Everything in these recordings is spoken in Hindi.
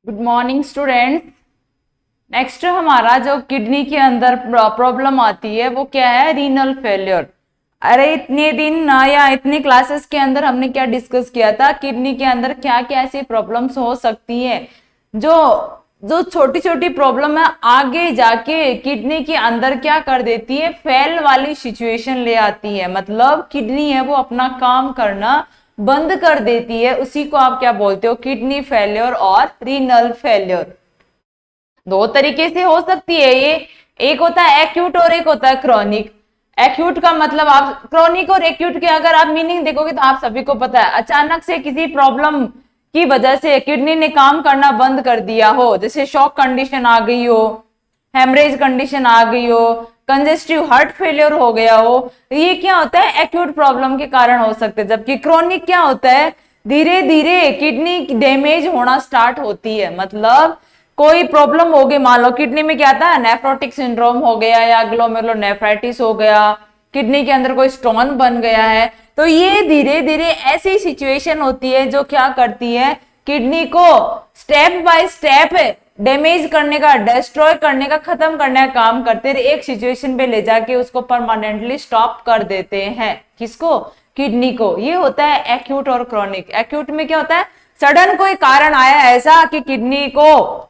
Good morning students. नेक्स्ट हमारा जो किडनी के अंदर प्रॉब्लम आती है वो क्या है? Renal failure. अरे इतने दिन या इतनी क्लासेस के अंदर हमने क्या डिस्कस किया था? किडनी के अंदर क्या क्या ऐसी प्रॉब्लम्स हो सकती है जो जो छोटी छोटी प्रॉब्लम है आगे जाके किडनी के अंदर क्या कर देती है? फेल वाली सिचुएशन ले आती है। मतलब किडनी है वो अपना काम करना बंद कर देती है। उसी को आप क्या बोलते हो? किडनी फेलियर और रीनल फेलियर। दो तरीके से हो सकती है ये। एक होता है एक्यूट और एक होता है क्रॉनिक। एक्यूट का मतलब आप क्रॉनिक और एक्यूट के अगर आप मीनिंग देखोगे तो आप सभी को पता है, अचानक से किसी प्रॉब्लम की वजह से किडनी ने काम करना बंद कर दिया हो, जैसे शॉक कंडीशन आ गई हो, हेमरेज कंडीशन आ गई हो, कंजेस्टिव हार्ट फेलियर हो गया हो, ये क्या होता है? एक्यूट प्रॉब्लम के कारण हो सकते हैं। जबकि क्रॉनिक क्या होता है? धीरे धीरे किडनी डैमेज होना स्टार्ट होती है। मतलब कोई प्रॉब्लम हो गई, मान लो किडनी में क्या था, नेफ्रोटिक सिंड्रोम हो गया या ग्लोमेरुलोनेफ्राइटिस हो गया, किडनी के अंदर कोई स्टोन बन गया है, तो ये धीरे धीरे ऐसी सिचुएशन होती है जो क्या करती है? किडनी को स्टेप बाय स्टेप डैमेज करने का, डिस्ट्रॉय करने का, खत्म करने का काम करते हैं। एक सिचुएशन पे ले जाके उसको परमानेंटली स्टॉप कर देते हैं। किसको? किडनी को। ये होता है एक्यूट और क्रॉनिक। एक्यूट में क्या होता है? सडन कोई कारण आया ऐसा कि किडनी को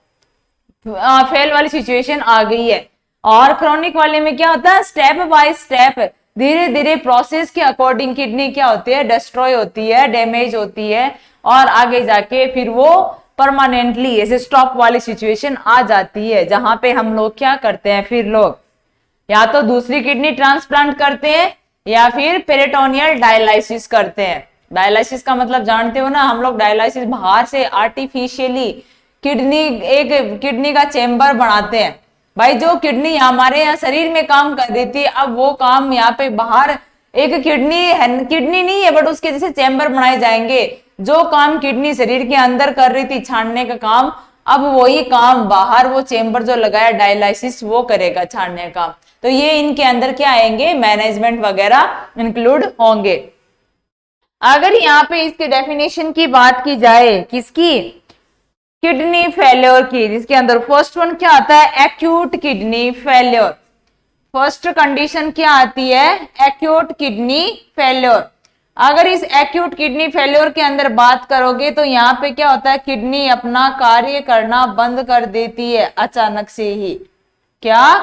फेल वाली सिचुएशन आ गई है। और क्रॉनिक वाले में क्या होता है? स्टेप बाय स्टेप धीरे धीरे प्रोसेस के अकॉर्डिंग किडनी क्या होती है? डिस्ट्रॉय होती है, डैमेज होती है, और आगे जाके फिर वो परमानेंटली ऐसे स्टॉप वाली सिचुएशन आ जाती है, जहां पे हम लोग क्या करते हैं? फिर लोग या तो दूसरी किडनी ट्रांसप्लांट करते हैं या फिर पेरिटोनियल डायलाइसिस करते हैं। डायलाइसिस का मतलब जानते हो ना, हम लोग डायलाइसिस बाहर से आर्टिफिशियली किडनी का चेम्बर बनाते हैं। भाई जो किडनी हमारे यहाँ शरीर में काम कर देती है, अब वो काम यहाँ पे बाहर एक किडनी नहीं है बट उसके जैसे चेम्बर बनाए जाएंगे। जो काम किडनी शरीर के अंदर कर रही थी, छानने का काम, अब वही काम बाहर वो चेम्बर जो लगाया डायलाइसिस वो करेगा, छानने का। तो ये इनके अंदर क्या आएंगे? मैनेजमेंट वगैरह इंक्लूड होंगे। अगर यहाँ पे इसके डेफिनेशन की बात की जाए, किसकी? किडनी फेलियर की, जिसके अंदर फर्स्ट वन क्या आता है? Acute kidney failure. First condition क्या आती है? Acute kidney failure. अगर इस एक्यूट किडनी फेलियर के अंदर बात करोगे तो यहाँ पे क्या होता है? किडनी अपना कार्य करना बंद कर देती है अचानक से ही। क्या?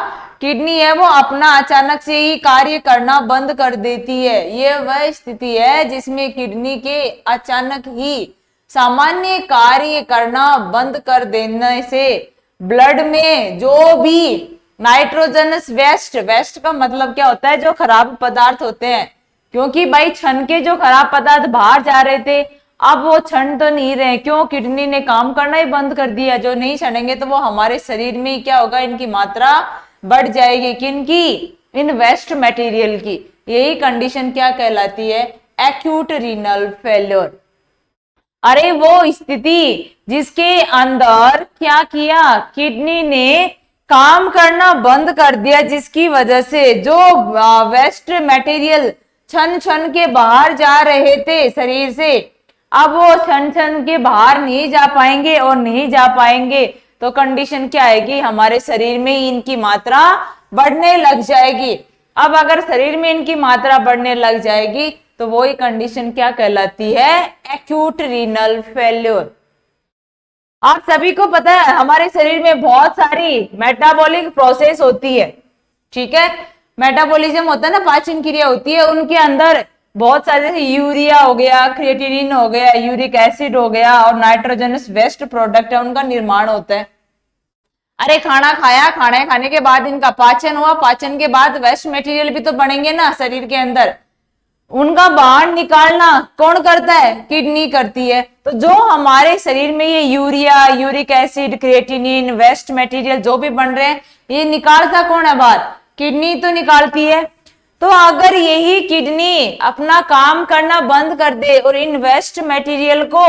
किडनी है वो अपना अचानक से ही कार्य करना बंद कर देती है। ये वह स्थिति है जिसमें किडनी के अचानक ही सामान्य कार्य करना बंद कर देने से ब्लड में जो भी नाइट्रोजनस वेस्ट का मतलब क्या होता है? जो खराब पदार्थ होते हैं। क्योंकि भाई छन के जो खराब पदार्थ बाहर जा रहे थे, अब वो छन तो नहीं रहे। क्यों? किडनी ने काम करना ही बंद कर दिया। जो नहीं छनेंगे तो वो हमारे शरीर में क्या होगा? इनकी मात्रा बढ़ जाएगी। किनकी? इन वेस्ट मटेरियल की। यही कंडीशन क्या कहलाती है? Acute renal failure. अरे वो स्थिति जिसके अंदर क्या किया? किडनी ने काम करना बंद कर दिया, जिसकी वजह से जो वेस्ट मटेरियल छन छन के बाहर जा रहे थे शरीर से, अब वो छन छन के बाहर नहीं जा पाएंगे, और नहीं जा पाएंगे तो कंडीशन क्या आएगी? हमारे शरीर में इनकी मात्रा बढ़ने लग जाएगी। अब अगर शरीर में इनकी मात्रा बढ़ने लग जाएगी तो वही कंडीशन क्या कहलाती है? Acute renal failure. आप सभी को पता है हमारे शरीर में बहुत सारी मेटाबॉलिक प्रोसेस होती है। ठीक है, मेटाबॉलिज्म होता है ना, पाचन क्रिया होती है। उनके अंदर बहुत सारे, जैसे यूरिया हो गया, क्रिएटिनिन हो गया, यूरिक एसिड हो गया, और नाइट्रोजनस वेस्ट प्रोडक्ट है, उनका निर्माण होता है। अरे खाना खाया, खाने खाने के बाद इनका पाचन हुआ, पाचन के बाद वेस्ट मटेरियल भी तो बनेंगे ना शरीर के अंदर। उनका बाहर निकालना कौन करता है? किडनी करती है। तो जो हमारे शरीर में ये urea, uric acid, creatinine, waste material जो भी बन रहे हैं, ये निकालता कौन है बाहर? किडनी तो निकालती है। तो अगर यही किडनी अपना काम करना बंद कर दे और इन वेस्ट मटेरियल को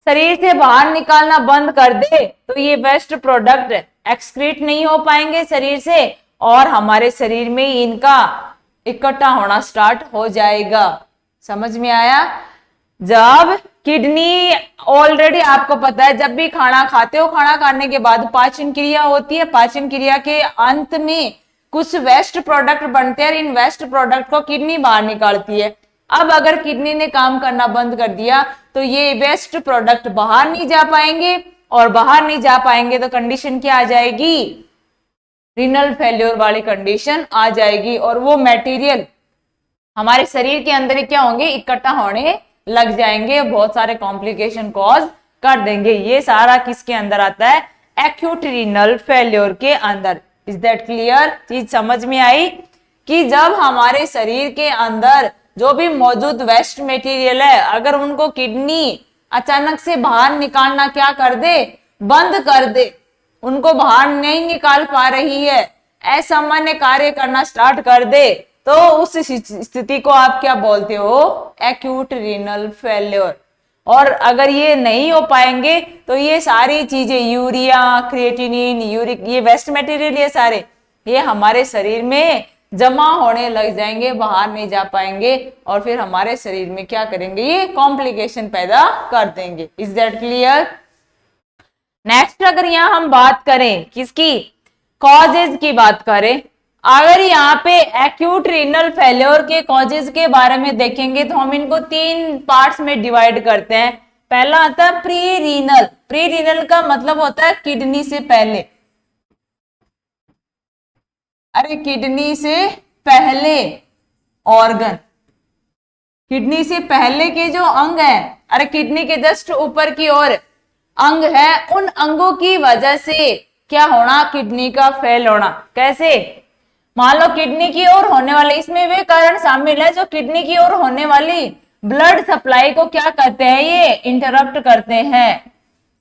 शरीर से बाहर निकालना बंद कर दे, तो ये वेस्ट प्रोडक्ट एक्सक्रीट नहीं हो पाएंगे शरीर से, और हमारे शरीर में इनका इकट्ठा होना स्टार्ट हो जाएगा। समझ में आया? जब किडनी ऑलरेडी आपको पता है, जब भी खाना खाते हो, खाना खाने के बाद पाचन क्रिया होती है, पाचन क्रिया के अंत में कुछ वेस्ट प्रोडक्ट बनते हैं, इन वेस्ट प्रोडक्ट को किडनी बाहर निकालती है। अब अगर किडनी ने काम करना बंद कर दिया तो ये वेस्ट प्रोडक्ट बाहर नहीं जा पाएंगे, और बाहर नहीं जा पाएंगे तो कंडीशन क्या आ जाएगी, रीनल फेल्योर वाली कंडीशन आ जाएगी, और वो मटेरियल हमारे शरीर के अंदर क्या होंगे, इकट्ठा होने लग जाएंगे, बहुत सारे कॉम्प्लिकेशन कॉज कर देंगे। ये सारा किसके अंदर आता है, एक्यूट रीनल फेल्योर के अंदर। Is that clear? चीज समझ में आई कि जब हमारे शरीर के अंदर जो भी मौजूद वेस्ट मटेरियल है, अगर उनको किडनी अचानक से बाहर निकालना क्या कर दे, बंद कर दे, उनको बाहर नहीं निकाल पा रही है, असामान्य कार्य करना स्टार्ट कर दे, तो उस स्थिति को आप क्या बोलते हो, एक्यूट रीनल फेल्योर। और अगर ये नहीं हो पाएंगे तो ये सारी चीजें, यूरिया, क्रिएटिनिन, यूरिक, ये वेस्ट मटेरियल, ये सारे ये हमारे शरीर में जमा होने लग जाएंगे, बाहर नहीं जा पाएंगे, और फिर हमारे शरीर में क्या करेंगे, ये कॉम्प्लिकेशन पैदा कर देंगे। Is that clear? नेक्स्ट अगर यहाँ हम बात करें किसकी, कॉजेज की बात करें, अगर यहाँ पे एक्यूट रीनल फेल्योर के कॉजेज के बारे में देखेंगे तो हम इनको 3 पार्ट्स में डिवाइड करते हैं। पहला आता है प्री रीनल। प्री रीनल का मतलब होता है किडनी से पहले, अरे किडनी से पहले ऑर्गन, किडनी से पहले के जो अंग है, अरे किडनी के जस्ट ऊपर की ओर अंग है, उन अंगों की वजह से क्या होना, किडनी का फेल होना। कैसे? मान लो किडनी की ओर होने वाले, इसमें वे कारण शामिल है जो किडनी की ओर होने वाली ब्लड सप्लाई को क्या करते हैं, ये इंटरप्ट करते हैं।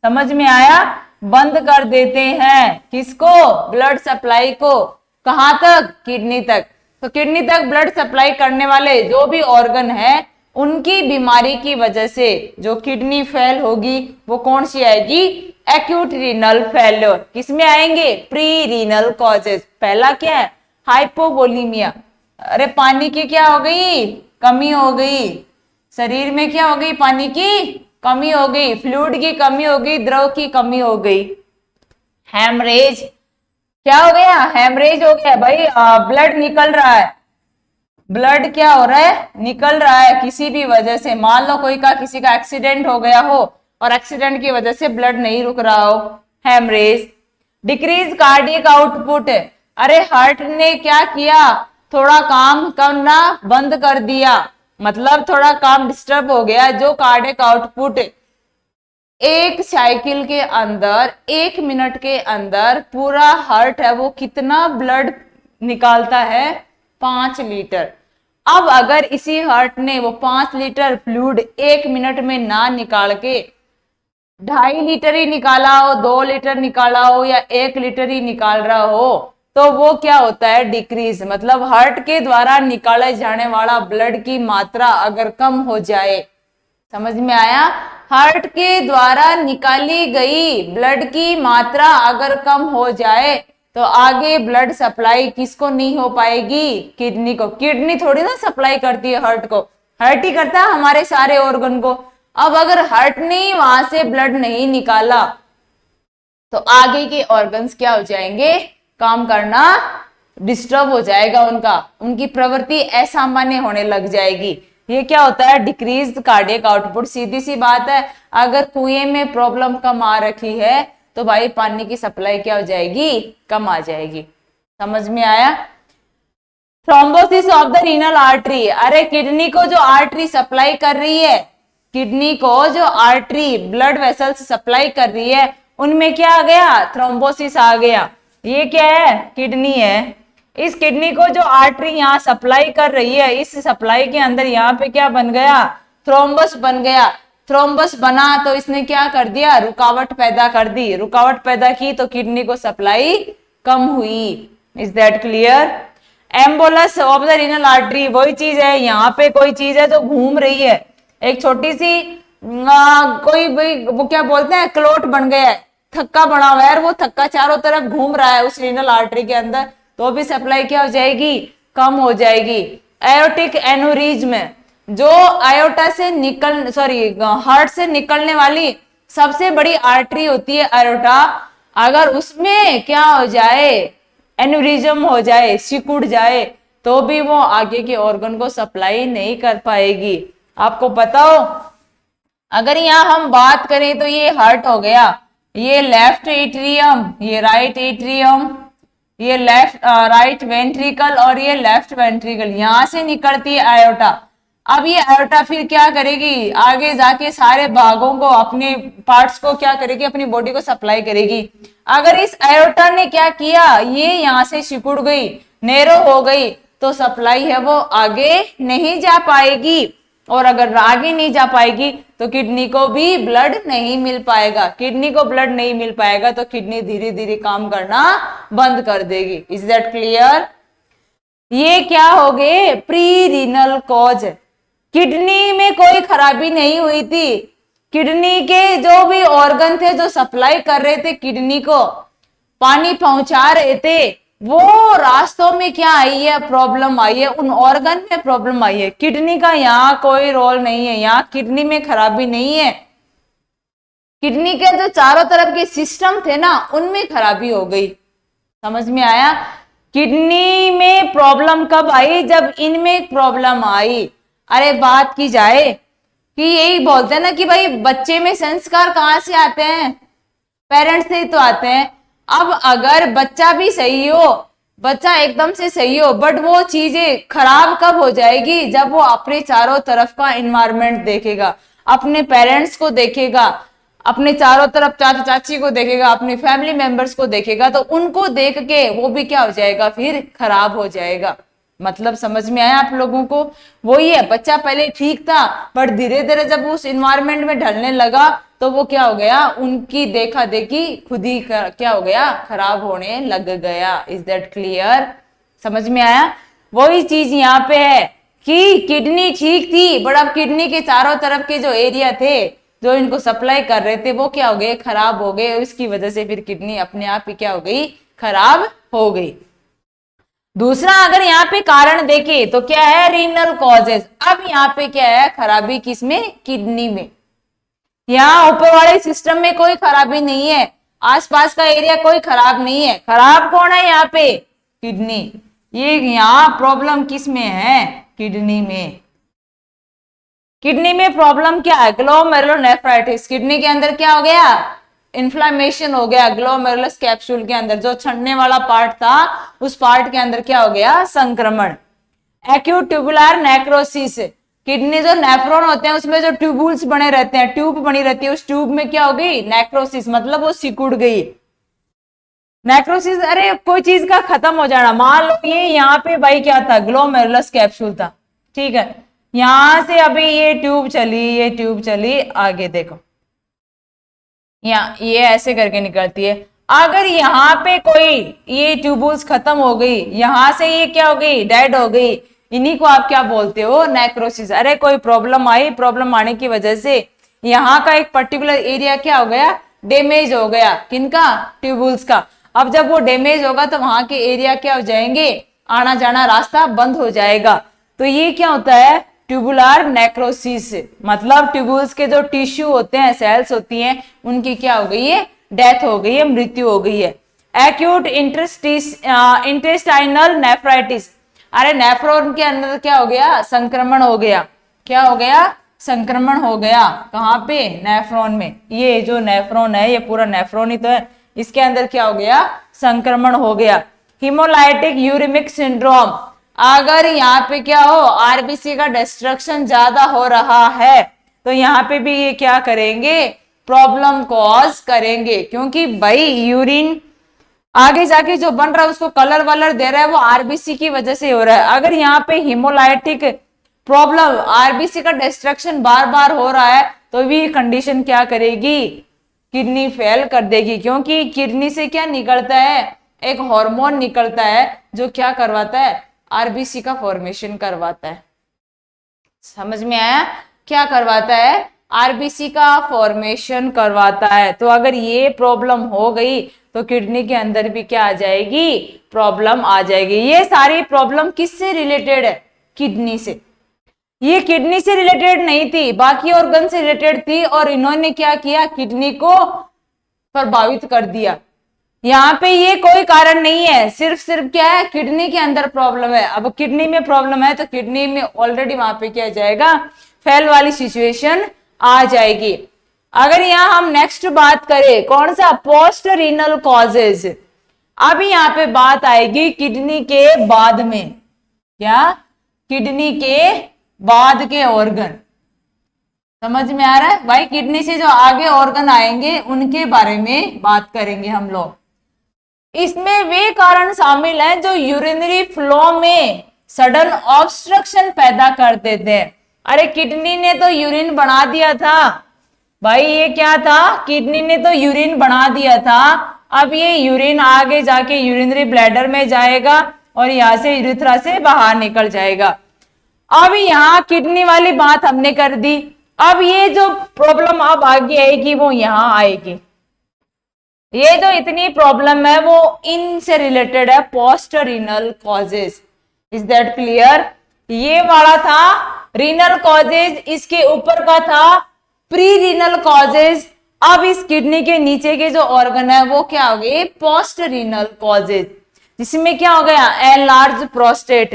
समझ में आया? बंद कर देते हैं किसको, ब्लड सप्लाई को। कहां तक? किडनी तक। तो किडनी तक ब्लड सप्लाई करने वाले जो भी ऑर्गन है, उनकी बीमारी की वजह से जो किडनी फेल होगी वो कौन सी आएगी, एक्यूट रीनल फेल्योर। किसमें आएंगे, प्री रीनल कॉजेज। पहला क्या है, हाइपोवोलीमिया, अरे पानी की क्या हो गई, कमी हो गई, शरीर में क्या हो गई, पानी की कमी हो गई, फ्लूइड की कमी हो गई, द्रव की कमी हो गई। हेमरेज, क्या हो गया, हेमरेज हो गया भाई, ब्लड निकल रहा है, ब्लड क्या हो रहा है, निकल रहा है किसी भी वजह से। मान लो किसी का एक्सीडेंट हो गया हो और एक्सीडेंट की वजह से ब्लड नहीं रुक रहा हो, हेमरेज। डिक्रीज कार्डियक आउटपुट, अरे हार्ट ने क्या किया, थोड़ा काम करना बंद कर दिया, मतलब थोड़ा काम डिस्टर्ब हो गया। जो कार्डियक आउटपुट एक साइकिल के अंदर 1 मिनट के अंदर पूरा हार्ट है वो कितना ब्लड निकालता है, 5 लीटर। अब अगर इसी हार्ट ने वो 5 लीटर फ्लूइड 1 मिनट में ना निकाल के 2.5 लीटर ही निकाला हो, 2 लीटर निकाला हो, या 1 लीटर ही निकाल रहा हो, तो वो क्या होता है, डिक्रीज। मतलब हार्ट के द्वारा निकाले जाने वाला ब्लड की मात्रा अगर कम हो जाए, समझ में आया, हार्ट के द्वारा निकाली गई ब्लड की मात्रा अगर कम हो जाए तो आगे ब्लड सप्लाई किसको नहीं हो पाएगी, किडनी को। किडनी थोड़ी ना सप्लाई करती है हार्ट को, हार्ट ही करता है हमारे सारे ऑर्गन को। अब अगर हार्ट ने वहां से ब्लड नहीं निकाला तो आगे के ऑर्गन्स क्या हो जाएंगे, काम करना डिस्टर्ब हो जाएगा, उनकी प्रवृत्ति असामान्य होने लग जाएगी। ये क्या होता है, डिक्रीज कार्डियक आउटपुट। सीधी सी बात है, अगर कुएं में प्रॉब्लम कम आ रखी है तो भाई पानी की सप्लाई क्या हो जाएगी, कम आ जाएगी। समझ में आया? Thrombosis of the renal artery, अरे किडनी को जो आर्टरी सप्लाई कर रही है, किडनी को जो आर्टरी ब्लड वेसल्स सप्लाई कर रही है, उनमें क्या आ गया, थ्रोम्बोसिस आ गया। ये क्या है, किडनी है। इस किडनी को जो आर्टरी यहाँ सप्लाई कर रही है, इस सप्लाई के अंदर यहाँ पे क्या बन गया, थ्रोम्बस बन गया। थ्रोम्बस बना तो इसने क्या कर दिया, रुकावट पैदा कर दी। रुकावट पैदा की तो किडनी को सप्लाई कम हुई। Is that clear? Embolus of the renal artery वही चीज है, यहाँ पे कोई चीज है जो घूम रही है, एक छोटी सी कोई वो क्या बोलते हैं, क्लोट बन गया है, थक्का बना हुआ है, वो थक्का चारों तरफ घूम रहा है उस रीनल आर्टरी के अंदर, तो भी सप्लाई क्या हो जाएगी, कम हो जाएगी। एरोटिक एनोरिज्म, जो आयोटा से हार्ट से निकलने वाली सबसे बड़ी आर्टरी होती है आयोटा, अगर उसमें क्या हो जाए, एन्यूरिज्म हो जाए, सिकुड़ जाए, तो भी वो आगे के ऑर्गन को सप्लाई नहीं कर पाएगी। आपको पता हो, अगर यहाँ हम बात करें तो ये हार्ट हो गया, ये लेफ्ट एट्रियम, ये राइट एट्रियम, ये राइट वेंट्रिकल और ये लेफ्ट वेंट्रिकल, यहां से निकलती है आयोटा। अब ये आयोटा फिर क्या करेगी, आगे जाके सारे भागों को, अपने पार्ट्स को क्या करेगी, अपनी बॉडी को सप्लाई करेगी। अगर इस आयोटा ने क्या किया, ये यहां से सिकुड़ गई, नैरो हो गई, तो सप्लाई है वो आगे नहीं जा पाएगी, और अगर आगे नहीं जा पाएगी तो किडनी को भी ब्लड नहीं मिल पाएगा। किडनी को ब्लड नहीं मिल पाएगा तो किडनी धीरे धीरे काम करना बंद कर देगी। Is that clear? ये क्या हो गए, प्री रीनल कॉज। किडनी में कोई खराबी नहीं हुई थी, किडनी के जो भी ऑर्गन थे जो सप्लाई कर रहे थे किडनी को, पानी पहुंचा रहे थे, वो रास्तों में क्या आई है, प्रॉब्लम आई है, उन ऑर्गन में प्रॉब्लम आई है। किडनी का यहाँ कोई रोल नहीं है, यहाँ किडनी में खराबी नहीं है, किडनी के जो चारों तरफ के सिस्टम थे ना, उनमें खराबी हो गई। समझ में आया? किडनी में प्रॉब्लम कब आई, जब इनमें प्रॉब्लम आई। अरे बात की जाए कि यही बोलते हैं ना कि भाई बच्चे में संस्कार कहाँ से आते हैं, पेरेंट्स से ही तो आते हैं। अब अगर बच्चा भी सही हो, बच्चा एकदम से सही हो, बट वो चीजें खराब कब हो जाएगी, जब वो अपने चारों तरफ का एनवायरनमेंट देखेगा, अपने पेरेंट्स को देखेगा, अपने चारों तरफ चाचा चाची को देखेगा, अपने फैमिली मेंबर्स को देखेगा, तो उनको देख के वो भी क्या हो जाएगा, फिर खराब हो जाएगा। मतलब समझ में आया आप लोगों को? वही है, बच्चा पहले ठीक था, बट धीरे धीरे जब उस एनवायरनमेंट में ढलने लगा तो वो क्या हो गया, उनकी देखा देखी खुद ही क्या हो गया, खराब होने लग गया। Is that clear? समझ में आया? वही चीज यहाँ पे है कि किडनी ठीक थी, बट अब किडनी के चारों तरफ के जो एरिया थे जो इनको सप्लाई कर रहे थे वो क्या हो गए, खराब हो गए। इसकी वजह से फिर किडनी अपने आप ही क्या हो गई, खराब हो गई। दूसरा अगर यहाँ पे कारण देखे तो क्या है, रीनल कॉजेज। अब यहाँ पे क्या है, खराबी किसमें, किडनी में। यहाँ ऊपर वाले सिस्टम में कोई खराबी नहीं है, आसपास का एरिया कोई खराब नहीं है, खराब कौन है यहाँ पे, किडनी। ये यहाँ प्रॉब्लम किस में है, किडनी में। किडनी में प्रॉब्लम क्या है, ग्लोमेरुलोनेफ्राइटिस। किडनी के अंदर क्या हो गया, इन्फ्लामेशन हो गया, ग्लोमेरुलस कैप्सूल के अंदर जो छंटने वाला पार्ट था उस पार्ट के अंदर क्या हो गया, संक्रमण। एक्यूट ट्यूबुलर नेक्रोसिस, किडनी जो नेफ्रॉन होते हैं उसमें जो ट्यूबुल्स बने रहते हैं, ट्यूब बनी रहती है, उस ट्यूब में क्या हो गई, नेक्रोसिस, मतलब वो सिकुड़ गई। नेक्रोसिस, अरे कोई चीज का खत्म हो जाना। मान लो ये यहाँ पे भाई क्या था, ग्लोमेरुलस कैप्सूल था, ठीक है, यहां से अभी ये ट्यूब चली, ये ट्यूब चली, आगे देखो यहाँ ये ऐसे करके निकलती है। अगर यहाँ पे कोई ये ट्यूबुल्स खत्म हो गई, यहां से ये क्या हो गई, डेड हो गई, इन्हीं को आप क्या बोलते हो, नेक्रोसिस। अरे कोई प्रॉब्लम आई, प्रॉब्लम आने की वजह से यहाँ का एक पर्टिकुलर एरिया क्या हो गया, डैमेज हो गया, किनका, ट्यूबुल्स का। अब जब वो डैमेज होगा तो वहां के एरिया क्या हो जाएंगे, आना जाना रास्ता बंद हो जाएगा। तो ये क्या होता है, ट्यूबुलर नेक्रोसिस, मतलब ट्यूबुल्स के जो टिश्यू होते हैं, सेल्स होती हैं, उनकी क्या हो गई है, डेथ हो गई है, मृत्यु हो गई है। एक्यूट इंटेस्टाइनल नेफ्राइटिस, अरे नेफ्रॉन के अंदर क्या हो गया, संक्रमण हो गया। क्या हो गया, संक्रमण हो गया, कहाँ पे, नेफ्रॉन में। ये जो नेफ्रॉन है ये पूरा नेफ्रॉन ही तो है, इसके अंदर क्या हो गया, संक्रमण हो गया। हीमोलाइटिक यूरेमिक सिंड्रोम, अगर यहाँ पे क्या हो, आरबीसी का डिस्ट्रक्शन ज्यादा हो रहा है तो यहाँ पे भी ये क्या करेंगे, प्रॉब्लम कॉज करेंगे, क्योंकि भाई यूरिन आगे जाके जो बन रहा है उसको कलर वलर दे रहा है, वो आरबीसी की वजह से हो रहा है। अगर यहाँ पे हीमोलाइटिक प्रॉब्लम, आरबीसी का डिस्ट्रक्शन बार बार हो रहा है तो भी कंडीशन क्या करेगी, किडनी फेल कर देगी। क्योंकि किडनी से क्या निकलता है, एक हार्मोन निकलता है जो क्या करवाता है, आरबीसी का फॉर्मेशन करवाता है। समझ में आया, क्या करवाता है, आरबीसी का फॉर्मेशन करवाता है। तो अगर ये प्रॉब्लम हो गई तो किडनी के अंदर भी क्या आ जाएगी, प्रॉब्लम आ जाएगी। ये सारी प्रॉब्लम किससे रिलेटेड है, किडनी से। ये किडनी से रिलेटेड नहीं थी, बाकी ऑर्गन से रिलेटेड थी, और इन्होंने क्या किया, किडनी को प्रभावित कर दिया। यहाँ पे ये कोई कारण नहीं है, सिर्फ क्या है, किडनी के अंदर प्रॉब्लम है। अब किडनी में प्रॉब्लम है तो किडनी में ऑलरेडी वहां पे क्या जाएगा, फेल वाली सिचुएशन आ जाएगी। अगर यहाँ हम नेक्स्ट बात करें कौन सा, पोस्ट रीनल कॉजेज। अब यहाँ पे बात आएगी किडनी के बाद में, क्या, किडनी के बाद के ऑर्गन। समझ में आ रहा है भाई, किडनी से जो आगे ऑर्गन आएंगे उनके बारे में बात करेंगे हम लोग। इसमें वे कारण शामिल हैं जो यूरिनरी फ्लो में सडन ऑब्स्ट्रक्शन पैदा कर देते हैं। अरे किडनी ने तो यूरिन बना दिया था भाई, ये क्या था, किडनी ने तो यूरिन बना दिया था। अब ये यूरिन आगे जाके यूरिनरी ब्लैडर में जाएगा और यहां से यूरिथ्रा से बाहर निकल जाएगा। अब यहाँ किडनी वाली बात हमने कर दी। अब ये जो प्रॉब्लम अब आगे आएगी वो यहाँ आएगी। ये जो इतनी प्रॉब्लम है वो इनसे रिलेटेड है, post renal causes. Is that clear? ये वाला था रीनल कॉजेज, इसके ऊपर का था प्री रीनल कॉजेज। अब इस किडनी के नीचे के जो ऑर्गन है वो क्या हो गए, पोस्ट रीनल कॉजेज, जिसमें क्या हो गया, एनलार्ज प्रोस्टेट।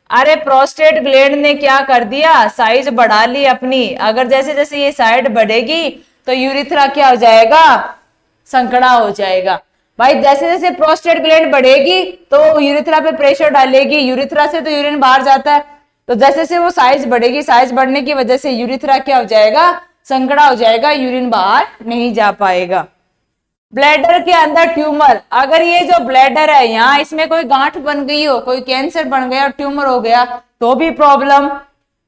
अरे प्रोस्टेट ग्लैंड ने क्या कर दिया, साइज बढ़ा ली अपनी। अगर जैसे जैसे ये साइड बढ़ेगी तो यूरिथ्रा क्या हो जाएगा, संकड़ा हो जाएगा। भाई जैसे जैसे प्रोस्टेट ग्लैंड बढ़ेगी तो यूरिथ्रा पे प्रेशर डालेगी, यूरिथ्रा से तो यूरिन बाहर जाता है, तो जैसे जैसे वो साइज बढ़ेगी, साइज बढ़ने की वजह से यूरिथ्रा क्या हो जाएगा, संकड़ा हो जाएगा, यूरिन बाहर नहीं जा पाएगा। ब्लैडर के अंदर ट्यूमर, अगर ये जो ब्लैडर है यहाँ इसमें कोई गांठ बन गई हो, कोई कैंसर बन गया, ट्यूमर हो गया तो भी प्रॉब्लम।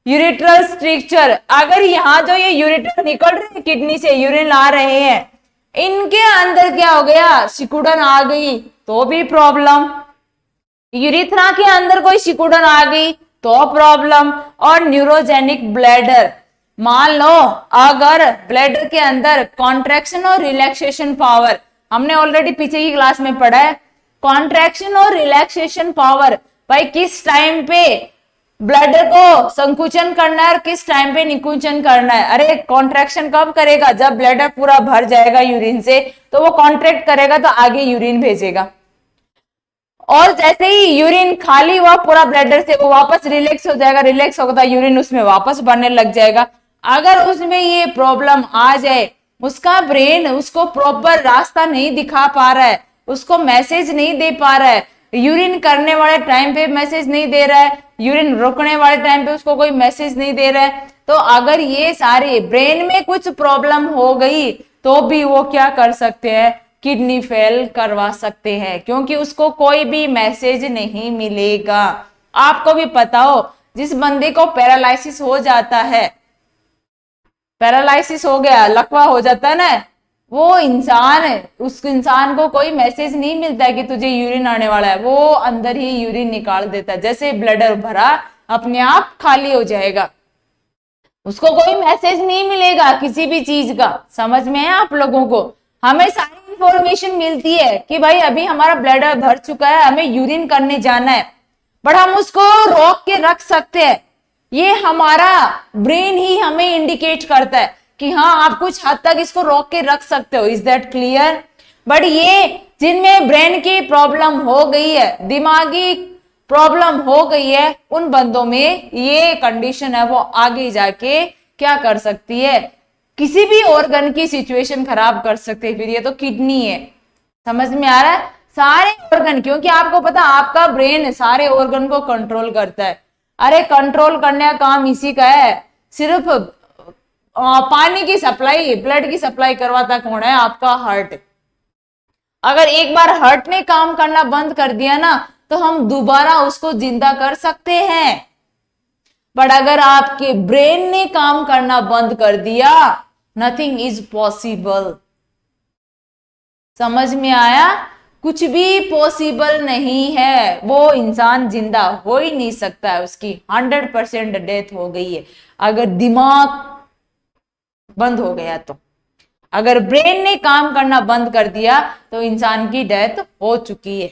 यूरिट्रल स्ट्रक्चर, अगर यहाँ जो ये यूरिटर निकल रहे हैं किडनी से, यूरिन ला रहे हैं, इनके अंदर क्या हो गया, सिकुड़न आ गई तो भी प्रॉब्लम। यूरिथ्रा के अंदर कोई सिकुड़न आ गई तो प्रॉब्लम। और न्यूरोजेनिक ब्लैडर, मान लो अगर ब्लैडर के अंदर कॉन्ट्रैक्शन और रिलैक्सेशन पावर, हमने ऑलरेडी पीछे की क्लास में पढ़ा है, कॉन्ट्रैक्शन और रिलैक्सेशन पावर, भाई किस टाइम पे ब्लैडर को संकुचन करना है और किस टाइम पे निकुंचन करना है। अरे कॉन्ट्रैक्शन कब करेगा, जब ब्लैडर पूरा भर जाएगा यूरिन से, तो वो कॉन्ट्रैक्ट करेगा तो आगे यूरिन भेजेगा। और जैसे ही यूरिन खाली हुआ पूरा ब्लैडर से, वो वापस रिलैक्स हो जाएगा, रिलैक्स होगा यूरिन उसमें वापस भरने लग जाएगा। अगर उसमें ये प्रॉब्लम आ जाए, उसका ब्रेन उसको प्रॉपर रास्ता नहीं दिखा पा रहा है, उसको मैसेज नहीं दे पा रहा है, यूरिन करने वाले टाइम पे मैसेज नहीं दे रहा है, यूरिन रोकने वाले टाइम पे उसको कोई मैसेज नहीं दे रहा है, तो अगर ये सारे ब्रेन में कुछ प्रॉब्लम हो गई तो भी वो क्या कर सकते हैं, किडनी फेल करवा सकते हैं, क्योंकि उसको कोई भी मैसेज नहीं मिलेगा। आपको भी पता हो, जिस बंदे को पैरालिसिस हो जाता है, पैरालिसिस हो गया, लकवा हो जाता है ना, वो इंसान है, उस इंसान को कोई मैसेज नहीं मिलता है कि तुझे यूरिन आने वाला है, वो अंदर ही यूरिन निकाल देता है। जैसे ब्लैडर भरा अपने आप खाली हो जाएगा, उसको कोई मैसेज नहीं मिलेगा किसी भी चीज का। समझ में है आप लोगों को? हमें सारी इंफॉर्मेशन मिलती है कि भाई अभी हमारा ब्लैडर भर चुका है, हमें यूरिन करने जाना है, बट हम उसको रोक के रख सकते हैं। ये हमारा ब्रेन ही हमें इंडिकेट करता है कि हाँ आप कुछ हद तक इसको रोक के रख सकते हो। Is that clear? बट ये जिनमें ब्रेन की प्रॉब्लम हो गई है, दिमागी प्रॉब्लम हो गई है, उन बंदों में ये कंडीशन है, वो आगे जाके क्या कर सकती है, किसी भी ऑर्गन की सिचुएशन खराब कर सकते हैं। फिर ये तो किडनी है, समझ में आ रहा है? सारे ऑर्गन, क्योंकि आपको पता आपका ब्रेन सारे ऑर्गन को कंट्रोल करता है। अरे कंट्रोल करने का काम इसी का है। सिर्फ पानी की सप्लाई, ब्लड की सप्लाई करवाता कौन है? आपका हार्ट। अगर एक बार हार्ट ने काम करना बंद कर दिया ना, तो हम दोबारा उसको जिंदा कर सकते हैं। बट अगर आपके ब्रेन ने काम करना बंद कर दिया, नथिंग इज पॉसिबल। समझ में आया? कुछ भी पॉसिबल नहीं है, वो इंसान जिंदा हो ही नहीं सकता है, उसकी 100% डेथ हो गई है अगर दिमाग बंद हो गया तो। अगर ब्रेन ने काम करना बंद कर दिया तो इंसान की डेथ हो चुकी है।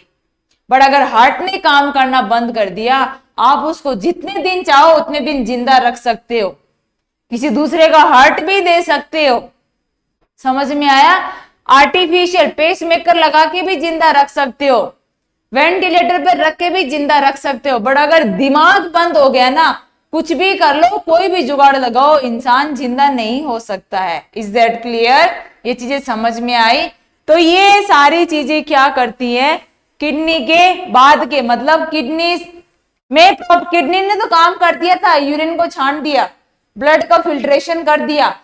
बट अगर हार्ट ने काम करना बंद कर दिया, आप उसको जितने दिन चाहो उतने दिन जिंदा रख सकते हो, किसी दूसरे का हार्ट भी दे सकते हो। समझ में आया? आर्टिफिशियल पेसमेकर लगा के भी जिंदा रख सकते हो, वेंटिलेटर पे रख के भी जिंदा रख सकते हो, बट अगर दिमाग बंद हो गया ना, कुछ भी कर लो, कोई भी जुगाड़ लगाओ, इंसान जिंदा नहीं हो सकता है। Is that clear? ये चीजें समझ में आई? तो ये सारी चीजें क्या करती है, किडनी के बाद के, मतलब किडनी में, किडनी ने तो काम कर दिया था, यूरिन को छान दिया, ब्लड का फिल्ट्रेशन कर दिया,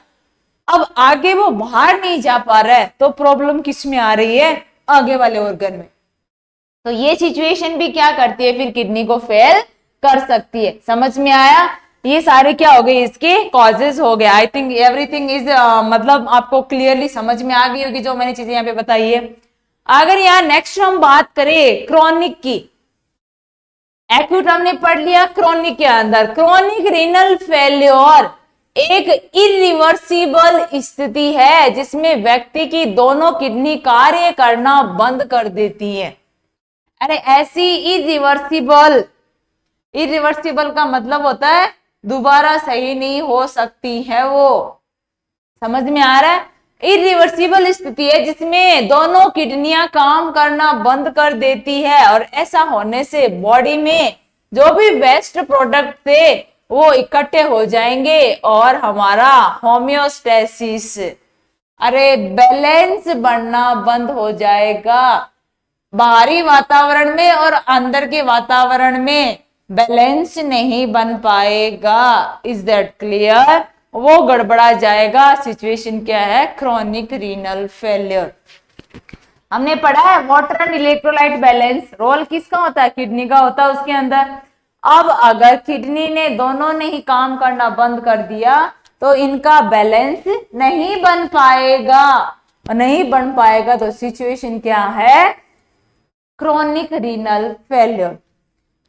अब आगे वो बाहर नहीं जा पा रहा है, तो प्रॉब्लम किस में आ रही है, आगे वाले ऑर्गन में। तो ये सिचुएशन भी क्या करती है, फिर किडनी को फेल कर सकती है। समझ में आया? ये सारे क्या हो गए, इसके कॉजेज हो गए। आई थिंक एवरीथिंग इज मतलब आपको क्लियरली समझ में आ गई होगी जो मैंने चीजें यहाँ पे बताई है। अगर यहाँ नेक्स्ट हम बात करें क्रोनिक की, एक्यूट हमने पढ़ लिया, क्रोनिक के अंदर क्रोनिक रीनल फेल्योर एक इरिवर्सिबल स्थिति है जिसमें व्यक्ति की दोनों किडनी कार्य करना बंद कर देती है। अरे ऐसी इरिवर्सिबल, इरिवर्सिबल का मतलब होता है दोबारा सही नहीं हो सकती है वो। समझ में आ रहा है? इरिवर्सिबल स्थिति है जिसमें दोनों किडनियां काम करना बंद कर देती है, और ऐसा होने से बॉडी में जो भी वेस्ट प्रोडक्ट थे वो इकट्ठे हो जाएंगे और हमारा होम्योस्टेसिस, अरे बैलेंस बनना बंद हो जाएगा। बाहरी वातावरण में और अंदर के वातावरण में बैलेंस नहीं बन पाएगा। Is that clear? वो गड़बड़ा जाएगा। सिचुएशन क्या है, क्रोनिक रीनल फेलियर। हमने पढ़ा है water and electrolyte balance, role किसका होता है, किडनी का होता है उसके अंदर। अब अगर किडनी ने दोनों ने ही काम करना बंद कर दिया तो इनका बैलेंस नहीं बन पाएगा, और नहीं बन पाएगा तो सिचुएशन क्या है, chronic renal failure.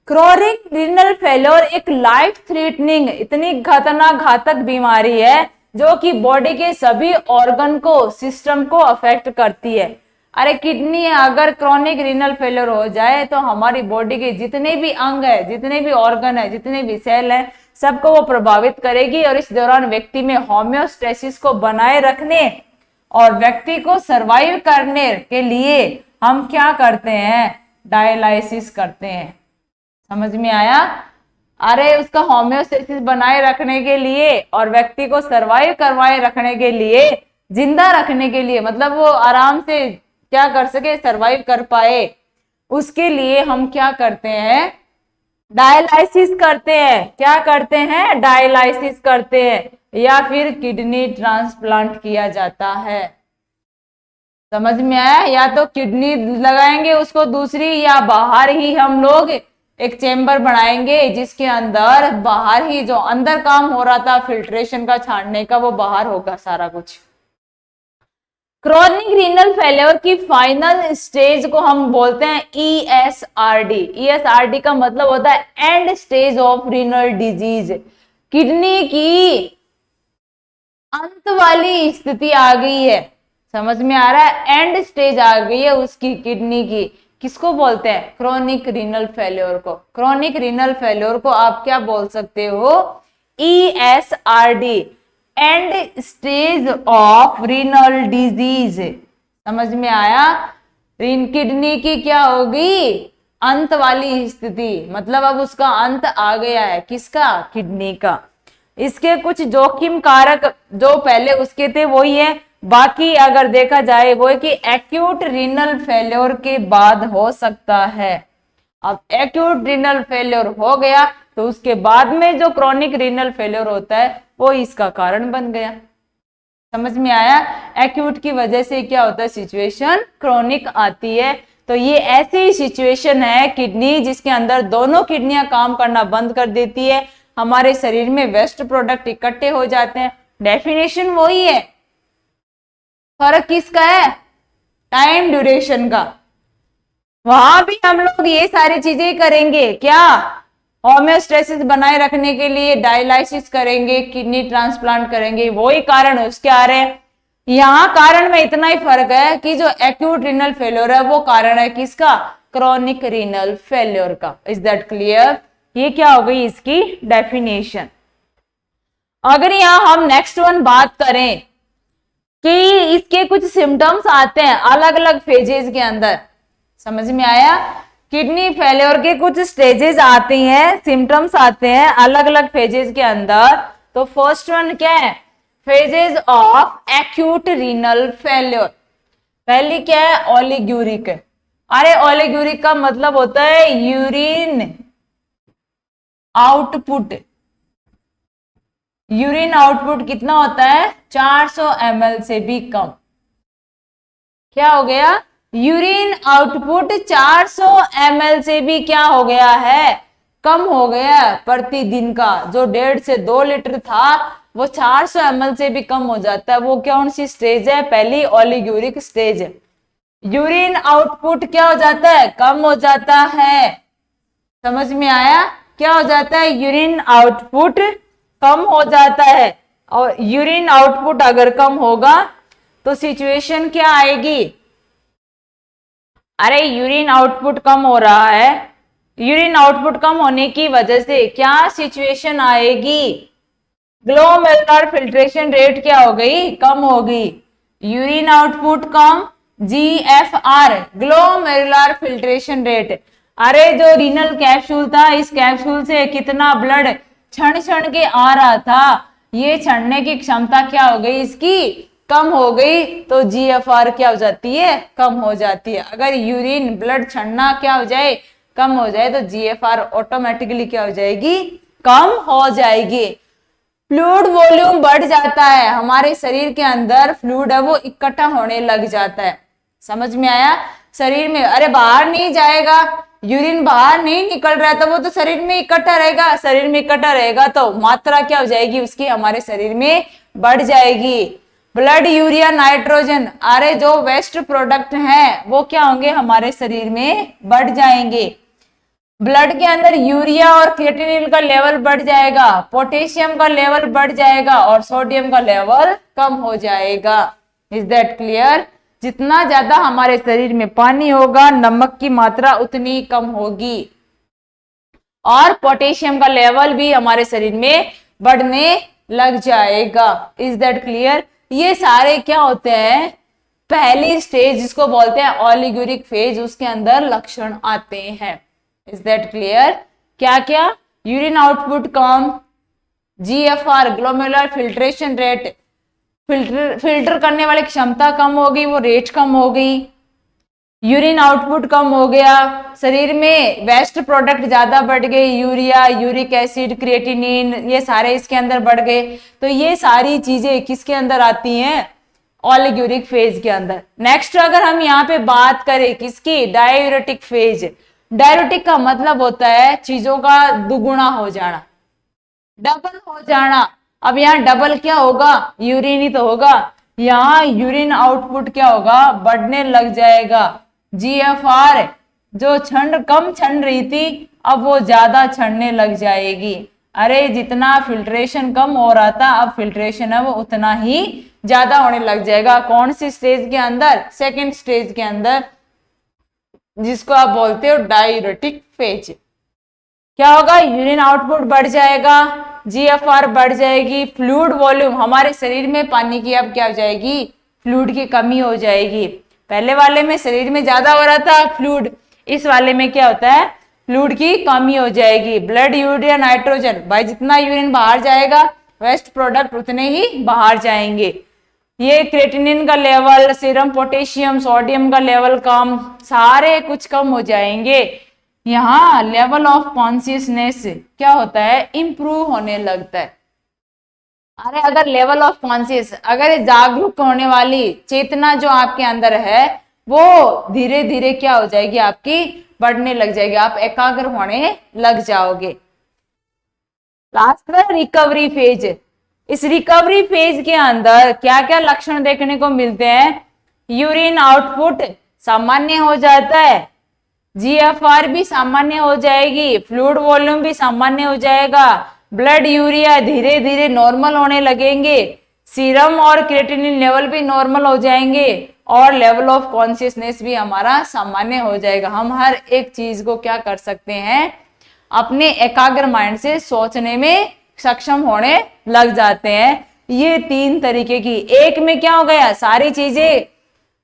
Chronic renal failure एक लाइफ थ्रेटनिंग, इतनी खतरनाक घातक बीमारी है जो कि बॉडी के सभी ऑर्गन को, सिस्टम को अफेक्ट करती है। अरे किडनी अगर क्रोनिक रीनल फेलियर हो जाए तो हमारी बॉडी के जितने भी अंग है, जितने भी ऑर्गन है, जितने भी सेल है, सबको वो प्रभावित करेगी। और इस दौरान व्यक्ति में होम्योस्टेसिस को बनाए रखने और व्यक्ति को सरवाइव करने के लिए हम क्या करते हैं, डायलाइसिस करते हैं। समझ में आया? अरे उसका होम्योस्टेसिस बनाए रखने के लिए और व्यक्ति को सरवाइव करवाए रखने के लिए, जिंदा रखने के लिए, मतलब वो आराम से क्या कर सके, सरवाइव कर पाए, उसके लिए हम क्या करते हैं, डायलाइसिस करते हैं। क्या करते हैं, डायलाइसिस करते हैं, या फिर किडनी ट्रांसप्लांट किया जाता है। समझ में आया? या तो किडनी लगाएंगे उसको दूसरी, या बाहर ही हम लोग एक चेम्बर बनाएंगे जिसके अंदर बाहर ही जो अंदर काम हो रहा था फिल्ट्रेशन का, छानने का, वो बाहर होगा सारा कुछ। क्रोनिक रीनल फेलियर की फाइनल स्टेज को हम बोलते हैं ESRD। ESRD का मतलब होता है and stage of renal disease. Kidney की अंत वाली स्थिति आ गई है। समझ में आ रहा है? एंड स्टेज आ गई है उसकी किडनी की। किसको बोलते हैं, क्रोनिक रीनल फेलियर को। क्रोनिक रीनल फेलियर को आप क्या बोल सकते हो, ESRD, and stage of renal disease. समझ में आया? किडनी की क्या होगी, अंत वाली स्थिति, मतलब अब उसका अंत आ गया है। किसका, किडनी का। इसके कुछ जोखिम कारक जो पहले उसके थे वही है, बाकी अगर देखा जाए वो है कि एक्यूट रीनल फेलियर के बाद हो सकता है। अब एक्यूट रीनल फेलियर हो गया तो उसके बाद में जो क्रोनिक रीनल फेलियर होता है वो इसका कारण बन गया। समझ में आया? एक्यूट की वजह से क्या होता है, सिचुएशन क्रोनिक आती है। तो ये ऐसी सिचुएशन है किडनी जिसके अंदर दोनों किडनियां काम करना बंद कर देती है, हमारे शरीर में वेस्ट प्रोडक्ट इकट्ठे हो जाते हैं। डेफिनेशन वही है, फर्क किसका है, टाइम ड्यूरेशन का। वहां भी हम लोग ये सारी चीजें करेंगे, क्या, होम्योस्टेसिस बनाए रखने के लिए डायलाइसिस करेंगे, किडनी ट्रांसप्लांट करेंगे, वही कारण उसके आ रहे हैं। यहाँ कारण में इतना ही फर्क है कि जो एक्यूट रीनल फेलियर है वो कारण है किसका, क्रॉनिक रीनल फेल्योर का। Is that clear? ये क्या हो गई इसकी डेफिनेशन। अगर यहाँ हम नेक्स्ट वन बात करें कि इसके कुछ सिम्टम्स आते हैं अलग अलग फेजेस के अंदर, समझ में आया? किडनी फेलियर के कुछ स्टेजेस आती हैं, सिम्टम्स आते हैं अलग अलग फेजेस के अंदर। तो फर्स्ट वन क्या है? Phases of acute renal failure. पहली क्या है? ओलिगुरिक। अरे ओलिगुरिक का मतलब होता है यूरिन आउटपुट। यूरिन आउटपुट कितना होता है? 400 ml से भी कम। क्या हो गया? यूरिन आउटपुट 400 ml से भी क्या हो गया है? कम हो गया। प्रतिदिन का जो 1.5 से 2 लीटर था वो 400 ml से भी कम हो जाता है। वो कौन सी स्टेज है? पहली ओलिगुरिक स्टेज। यूरिन आउटपुट क्या हो जाता है? कम हो जाता है। समझ में आया? क्या हो जाता है? यूरिन आउटपुट कम हो जाता है। और यूरिन आउटपुट अगर कम होगा तो सिचुएशन क्या आएगी? अरे यूरिन आउटपुट कम हो रहा है, यूरिन आउटपुट कम होने की वजह से क्या सिचुएशन आएगी? ग्लोमेरुलर फिल्ट्रेशन रेट क्या हो गई? कम हो गई। यूरिन आउटपुट कम, GFR ग्लोमेरुलर फिल्ट्रेशन रेट। अरे जो रीनल कैप्सूल था, इस कैप्सूल से कितना ब्लड क्षण क्षण के आ रहा था, ये छड़ने की क्षमता क्या हो गई? इसकी कम हो गई। तो GFR क्या हो जाती है? कम हो जाती है। अगर यूरिन ब्लड छड़ना क्या हो जाए? कम हो जाए तो GFR ऑटोमेटिकली क्या हो जाएगी? कम हो जाएगी। फ्लूइड वॉल्यूम बढ़ जाता है, हमारे शरीर के अंदर फ्लूइड है वो इकट्ठा होने लग जाता है। समझ में आया? शरीर में अरे बाहर नहीं जाएगा, यूरिन बाहर नहीं निकल रहा है तो वो तो शरीर में इकट्ठा रहेगा। शरीर में इकट्ठा रहेगा तो मात्रा क्या हो जाएगी उसकी? हमारे शरीर में बढ़ जाएगी। ब्लड यूरिया नाइट्रोजन, अरे जो वेस्ट प्रोडक्ट हैं वो क्या होंगे? हमारे शरीर में बढ़ जाएंगे। ब्लड के अंदर यूरिया और क्रिएटिनिन का लेवल बढ़ जाएगा, पोटेशियम का लेवल बढ़ जाएगा और सोडियम का लेवल कम हो जाएगा। Is that clear? जितना ज्यादा हमारे शरीर में पानी होगा, नमक की मात्रा उतनी कम होगी और पोटेशियम का लेवल भी हमारे शरीर में बढ़ने लग जाएगा। Is that clear? ये सारे क्या होते हैं? पहली स्टेज जिसको बोलते हैं ओलिगुरिक फेज, उसके अंदर लक्षण आते हैं। Is that clear? क्या क्या? यूरिन आउटपुट कम, GFR glomerular filtration rate, filter करने वाली क्षमता कम हो गई, वो रेट कम हो गई। यूरिन आउटपुट कम हो गया, शरीर में वेस्ट प्रोडक्ट ज्यादा बढ़ गए, यूरिया, यूरिक एसिड, क्रिएटिनिन, ये सारे इसके अंदर बढ़ गए। तो ये सारी चीजें किसके अंदर आती हैं? ओलिगुरिक फेज के अंदर। नेक्स्ट अगर हम यहाँ पे बात करें किसकी? Diuretic phase. डायूरेटिक का मतलब होता है चीजों का दुगुना हो जाना, डबल हो जाना। अब यहाँ डबल क्या होगा? यूरिन ही तो होगा। यहाँ यूरिन आउटपुट क्या होगा? बढ़ने लग जाएगा। GFR जो कम छन रही थी अब वो ज्यादा छड़ने लग जाएगी। अरे जितना फिल्ट्रेशन कम हो रहा था अब फिल्ट्रेशन है वो उतना ही ज्यादा होने लग जाएगा। कौन सी स्टेज के अंदर? सेकेंड स्टेज के अंदर, जिसको आप बोलते हो डायूरेटिक फेज। क्या होगा? यूरिन आउटपुट बढ़ जाएगा, GFR बढ़ जाएगी, फ्लूइड वॉल्यूम, हमारे शरीर में पानी की अब क्या हो जाएगी? फ्लूइड की कमी हो जाएगी। पहले वाले में शरीर में ज्यादा हो रहा था फ्लूइड, इस वाले में क्या होता है? फ्लूइड की कमी हो जाएगी। ब्लड यूरिया नाइट्रोजन, भाई जितना यूरिन बाहर जाएगा वेस्ट प्रोडक्ट उतने ही बाहर जाएंगे। ये क्रिएटिनिन का लेवल, सीरम पोटेशियम, सोडियम का लेवल कम, सारे कुछ कम हो जाएंगे। यहाँ लेवल ऑफ कॉन्शियसनेस क्या होता है? इंप्रूव होने लगता है। अरे अगर लेवल ऑफ कॉन्शियस, अगर जागरूक होने वाली चेतना जो आपके अंदर है वो धीरे धीरे क्या हो जाएगी? आपकी बढ़ने लग जाएगी, आप एकाग्र होने लग जाओगे। लास्ट में रिकवरी फेज। इस रिकवरी फेज के अंदर क्या क्या लक्षण देखने को मिलते हैं? यूरिन आउटपुट सामान्य हो जाता है, GFR भी सामान्य हो जाएगी, फ्लूइड वॉल्यूम भी सामान्य हो जाएगा, ब्लड यूरिया धीरे धीरे नॉर्मल होने लगेंगे, सीरम और क्रिएटिनिन लेवल भी नॉर्मल हो जाएंगे और लेवल ऑफ कॉन्शियसनेस भी हमारा सामान्य हो जाएगा। हम हर एक चीज को क्या कर सकते हैं, अपने एकाग्र माइंड से सोचने में सक्षम होने लग जाते हैं। ये 3 तरीके की, एक में क्या हो गया, सारी चीजें,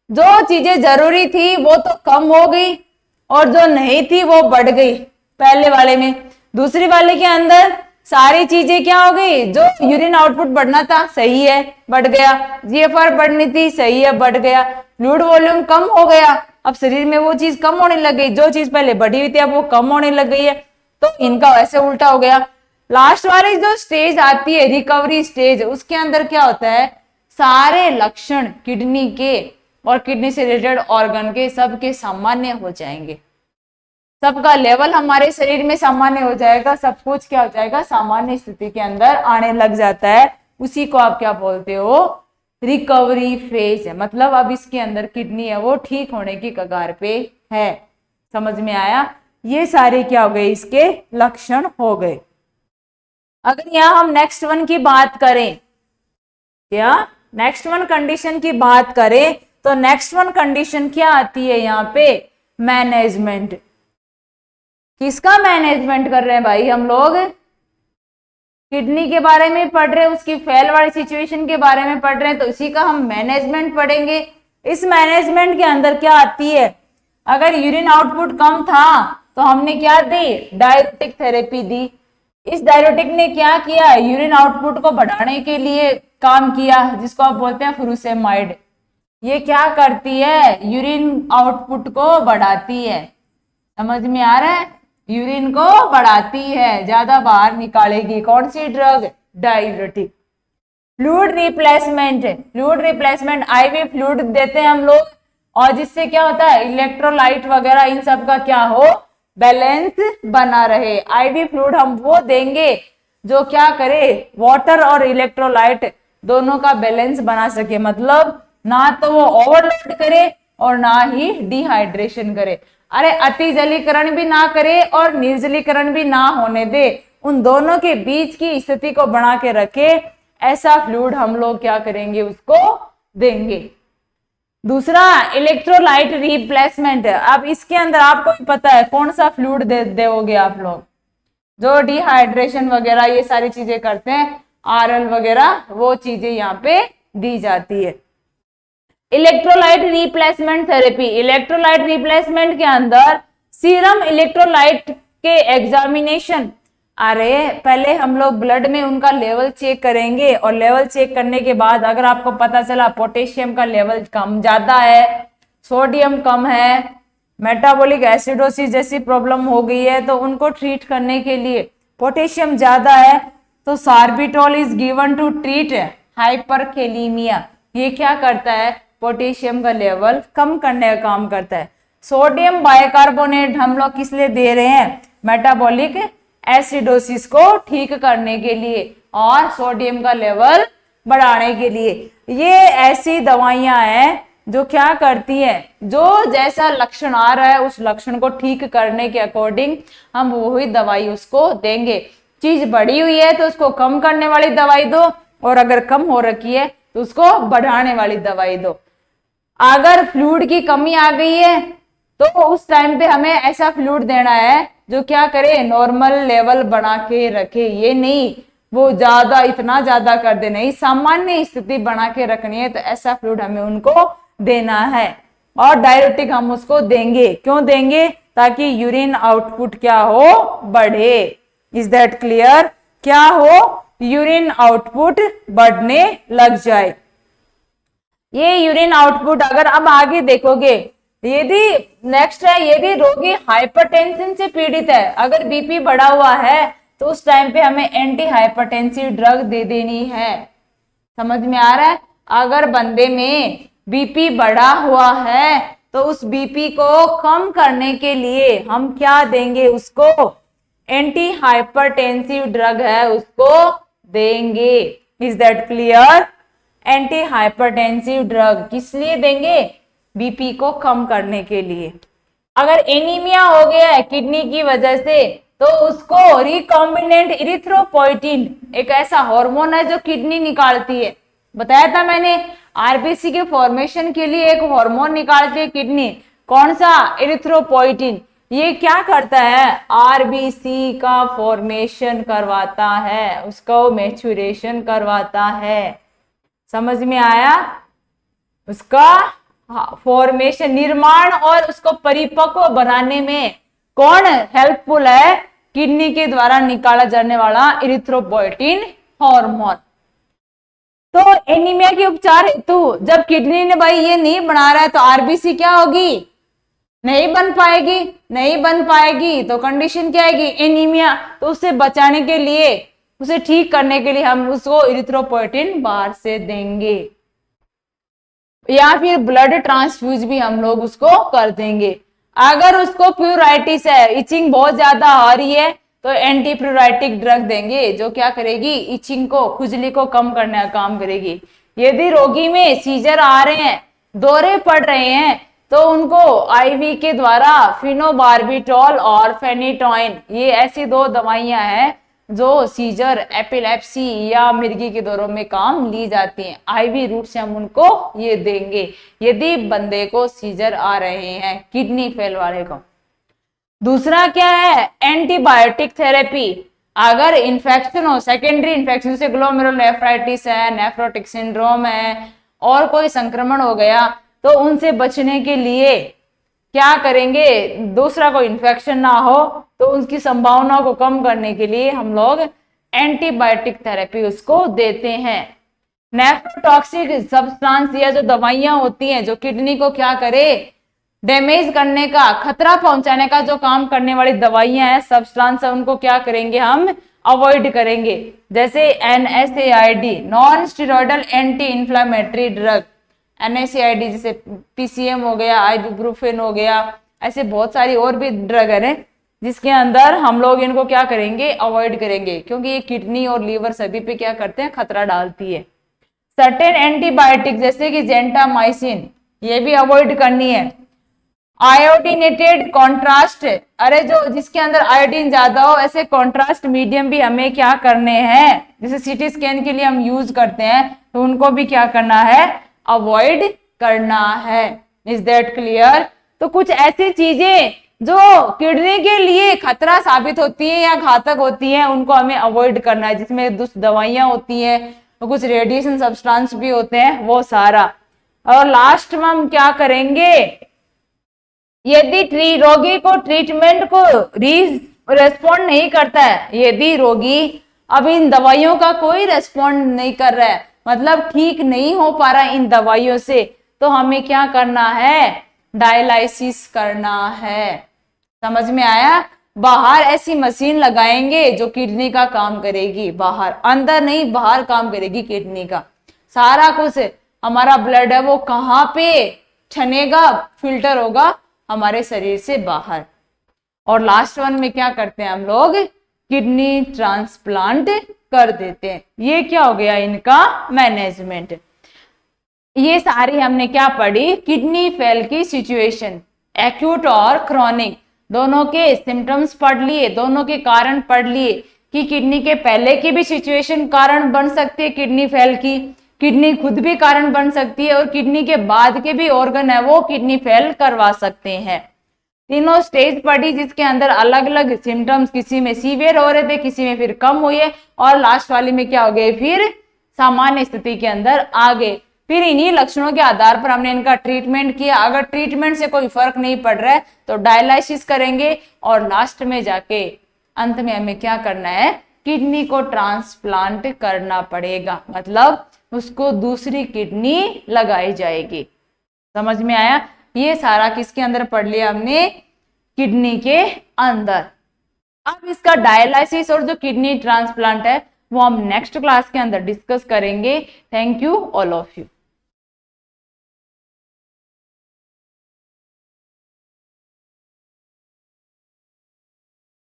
जो चीजें जरूरी थी वो तो कम हो गई और जो नहीं थी वो बढ़ गई पहले वाले में। दूसरी वाले के अंदर सारी चीजें क्या हो गई, जो यूरिन आउटपुट बढ़ना था सही है बढ़ गया, जीएफआर बढ़नी थी सही है बढ़ गया, फ्लूइड वॉल्यूम कम हो गया, अब शरीर में वो चीज कम होने लग गई, जो चीज पहले बढ़ी हुई थी अब वो कम होने लग गई है। तो इनका वैसे उल्टा हो गया। लास्ट वाली जो स्टेज आती है रिकवरी स्टेज, उसके अंदर क्या होता है, सारे लक्षण किडनी के और किडनी से रिलेटेड ऑर्गन के सबके सामान्य हो जाएंगे, सबका लेवल हमारे शरीर में सामान्य हो जाएगा, सब कुछ क्या हो जाएगा, सामान्य स्थिति के अंदर आने लग जाता है। उसी को आप क्या बोलते हो, रिकवरी फेज है। मतलब अब इसके अंदर किडनी है वो ठीक होने की कगार पे है। समझ में आया? ये सारे क्या हो गए, इसके लक्षण हो गए। अगर यहाँ हम नेक्स्ट वन की बात करें, क्या नेक्स्ट वन कंडीशन की बात करें, तो नेक्स्ट वन कंडीशन क्या आती है यहाँ पे, मैनेजमेंट। किसका मैनेजमेंट कर रहे हैं भाई हम लोग, किडनी के बारे में पढ़ रहे हैं, उसकी फेल वाली सिचुएशन के बारे में पढ़ रहे हैं, तो इसी का हम मैनेजमेंट पढ़ेंगे। इस मैनेजमेंट के अंदर क्या आती है, अगर यूरिन आउटपुट कम था तो हमने क्या दी, डायरेटिक थेरेपी दी। इस डायरेटिक ने क्या किया, यूरिन आउटपुट को बढ़ाने के लिए काम किया, जिसको आप बोलते हैं फुरुसेमाइड। ये क्या करती है, यूरिन आउटपुट को बढ़ाती है। समझ में आ रहा है, यूरिन को बढ़ाती है, ज्यादा बाहर निकालेगी। कौन सी drug, diuretic. Fluid replacement, fluid replacement IV fluid देते हैं हम लोग, और जिससे क्या होता है, इलेक्ट्रोलाइट वगैरह इन सब का क्या हो, बैलेंस बना रहे। आईवी फ्लूइड हम वो देंगे जो क्या करे, वाटर और इलेक्ट्रोलाइट दोनों का बैलेंस बना सके। मतलब ना तो वो ओवरलोड करे और ना ही डिहाइड्रेशन करे। अरे अति जलीकरण भी ना करे और निर्जलीकरण भी ना होने दे, उन दोनों के बीच की स्थिति को बना के रखे, ऐसा फ्लूइड हम लोग क्या करेंगे, उसको देंगे। दूसरा इलेक्ट्रोलाइट रिप्लेसमेंट। अब इसके अंदर आपको पता है कौन सा फ्लूइड दोगे आप लोग, जो डिहाइड्रेशन वगैरह ये सारी चीजें करते हैं, आरएल वगैरह वो चीजें यहाँ पे दी जाती है। Electrolyte replacement therapy, electrolyte replacement के अंदर सीरम इलेक्ट्रोलाइट के एग्जामिनेशन। अरे पहले हम लोग ब्लड में उनका लेवल चेक करेंगे, और लेवल चेक करने के बाद अगर आपको पता चला पोटेशियम का लेवल कम ज्यादा है, सोडियम कम है, मेटाबॉलिक एसिडोसिस जैसी प्रॉब्लम हो गई है, तो उनको ट्रीट करने के लिए पोटेशियम ज्यादा है तो सार्बिटोल इज गिवन टू ट्रीट हाइपरकेलीमिया। ये क्या करता है, पोटेशियम का लेवल कम करने का काम करता है। सोडियम बाइकार्बोनेट हम लोग किस लिए दे रहे हैं, मेटाबॉलिक एसिडोसिस को ठीक करने के लिए और सोडियम का लेवल बढ़ाने के लिए। ये ऐसी दवाइयां हैं जो क्या करती हैं, जो जैसा लक्षण आ रहा है उस लक्षण को ठीक करने के अकॉर्डिंग हम वही दवाई उसको देंगे। चीज बढ़ी हुई है तो उसको कम करने वाली दवाई दो, और अगर कम हो रखी है तो उसको बढ़ाने वाली दवाई दो। अगर फ्लूइड की कमी आ गई है तो उस टाइम पे हमें ऐसा फ्लूइड देना है जो क्या करे, नॉर्मल लेवल बना के रखे। ये नहीं वो ज्यादा इतना ज्यादा कर दे, नहीं, सामान्य स्थिति बना के रखनी है तो ऐसा फ्लूइड हमें उनको देना है। और डायरेटिक हम उसको देंगे, क्यों देंगे, ताकि यूरिन आउटपुट क्या हो, बढ़े। Is that clear? क्या हो, यूरिन आउटपुट बढ़ने लग जाए। ये यूरिन आउटपुट अगर अब आगे देखोगे, यदि नेक्स्ट है, यदि रोगी हाइपरटेंशन से पीड़ित है, अगर बीपी बढ़ा हुआ है तो उस टाइम पे हमें एंटी हाइपरटेंसिव ड्रग दे देनी है। समझ में आ रहा है? अगर बंदे में बीपी बढ़ा हुआ है तो उस बीपी को कम करने के लिए हम क्या देंगे, उसको एंटी हाइपरटेंसिव ड्रग है उसको देंगे। Is that clear? Anti hypertensive drug किस लिए देंगे, बीपी को कम करने के लिए। अगर एनीमिया हो गया है किडनी की वजह से तो उसको रिकॉम्बिनेंट इरिथ्रोपोइटिन, एक ऐसा हार्मोन है जो किडनी निकालती है, बताया था मैंने, आरबीसी के फॉर्मेशन के लिए एक हार्मोन निकालती है किडनी, कौन सा, एरिथ्रोपोइटिन। ये क्या करता है, आरबीसी का फॉर्मेशन करवाता है, उसको मैच्योरेशन करवाता है। समझ में आया, उसका फॉर्मेशन, निर्माण और उसको परिपक्व बनाने में कौन हेल्पफुल है, किडनी के द्वारा निकाला जाने वाला इरिथ्रोपोइटिन हार्मोन। तो एनीमिया के उपचार हेतु जब किडनी ने भाई ये नहीं बना रहा है तो आरबीसी क्या होगी, नहीं बन पाएगी, नहीं बन पाएगी तो कंडीशन क्या आएगी, एनीमिया। तो उससे बचाने के लिए, उसे ठीक करने के लिए हम उसको इरिथ्रोपोइटिन बाहर से देंगे, या फिर ब्लड ट्रांसफ्यूज भी हम लोग उसको कर देंगे। अगर उसको प्यूराइटिस है, इचिंग बहुत ज्यादा आ रही है, तो एंटी प्यूराइटिक ड्रग देंगे जो क्या करेगी, इचिंग को, खुजली को कम करने का काम करेगी। यदि रोगी में सीजर आ रहे हैं, दौरे पड़ रहे हैं, तो उनको आईवी के द्वारा फिनोबार्बिटॉल और फेनिटोइन, ये ऐसी 2 दवाइयां हैं जो सीजर, एपिलेप्सी या मिर्गी के दौरों में काम ली जाती हैं। आईवी रूट से हम उनको ये देंगे यदि बंदे को सीजर आ रहे हैं, किडनी फेल वाले को। दूसरा क्या है, एंटीबायोटिक थेरेपी। अगर इन्फेक्शन हो, सेकेंडरी इन्फेक्शन से ग्लोमेरुलोनेफ्राइटिस है, नेफ्रोटिक सिंड्रोम है, और कोई संक्रमण हो गया, तो उनसे बचने के लिए क्या करेंगे, दूसरा कोई इन्फेक्शन ना हो तो उसकी संभावना को कम करने के लिए हम लोग एंटीबायोटिक थेरेपी उसको देते हैं। नेफ्रोटॉक्सिक सब्सटेंस, या जो दवाइयां होती हैं जो किडनी को क्या करे, डैमेज करने का, खतरा पहुंचाने का जो काम करने वाली दवाइयां हैं, सब्सटेंस, उनको क्या करेंगे, हम अवॉइड करेंगे। जैसे NSAID, non steroidal anti inflammatory drug, NSAID, जैसे PCM हो गया, आइबुप्रोफेन हो गया, ऐसे बहुत सारी और भी ड्रग है जिसके अंदर हम लोग इनको क्या करेंगे, अवॉइड करेंगे, क्योंकि ये किडनी और लीवर सभी पे क्या करते हैं, खतरा डालती है। सर्टेन एंटीबायोटिक जैसे कि जेंटामाइसिन, ये भी अवॉइड करनी है। आयोडीनेटेड कॉन्ट्रास्ट, अरे जो जिसके अंदर आयोडीन ज्यादा हो, ऐसे कॉन्ट्रास्ट मीडियम भी हमें क्या करने हैं, जैसे सीटी स्कैन के लिए हम यूज करते हैं, तो उनको भी क्या करना है, अवॉइड करना है। Is that clear. तो कुछ ऐसी चीजें जो किडनी के लिए खतरा साबित होती है या घातक होती है, उनको हमें अवॉइड करना है, जिसमें दवाइयां होती हैं, तो कुछ रेडिएशन सब्सटेंस भी होते हैं, वो सारा। और लास्ट में हम क्या करेंगे, यदि रोगी को ट्रीटमेंट को रेस्पॉन्ड नहीं करता है, यदि रोगी अब इन दवाइयों का कोई रेस्पॉन्ड नहीं कर रहा है, मतलब ठीक नहीं हो पा रहा इन दवाइयों से, तो हमें क्या करना है, डायलाइसिस करना है। समझ में आया। बाहर ऐसी मशीन लगाएंगे जो किडनी का काम करेगी, बाहर, अंदर नहीं, बाहर काम करेगी किडनी का। सारा कुछ हमारा ब्लड है वो कहाँ पे छनेगा, फिल्टर होगा हमारे शरीर से बाहर। और लास्ट वन में क्या करते हैं हम लोग, किडनी ट्रांसप्लांट कर देते हैं। ये क्या हो गया इनका मैनेजमेंट। ये सारी हमने क्या पढ़ी, किडनी फेल की सिचुएशन, एक्यूट और क्रॉनिक, दोनों के सिम्टम्स पढ़ लिए, दोनों के कारण पढ़ लिए कि किडनी के पहले की भी सिचुएशन कारण बन सकती है किडनी फेल की, किडनी खुद भी कारण बन सकती है, और किडनी के बाद के भी ऑर्गन है वो किडनी फेल करवा सकते हैं। तीनों स्टेज पढ़ी जिसके अंदर अलग अलग सिम्टम्स, किसी में सीवियर हो रहे थे, किसी में फिर कम हुए, और लास्ट वाली में क्या हो गए, फिर सामान्य स्थिति के अंदर आ गए। फिर इन्हीं लक्षणों के आधार पर हमने इनका ट्रीटमेंट किया। अगर ट्रीटमेंट से कोई फर्क नहीं पड़ रहा है तो डायलाइसिस करेंगे, और लास्ट में जाके अंत में हमें क्या करना है, किडनी को ट्रांसप्लांट करना पड़ेगा, मतलब उसको दूसरी किडनी लगाई जाएगी। समझ में आया। ये सारा किसके अंदर पढ़ लिया हमने, किडनी के अंदर। अब इसका डायलाइसिस और जो किडनी ट्रांसप्लांट है वो हम नेक्स्ट क्लास के अंदर डिस्कस करेंगे। Thank you all of you.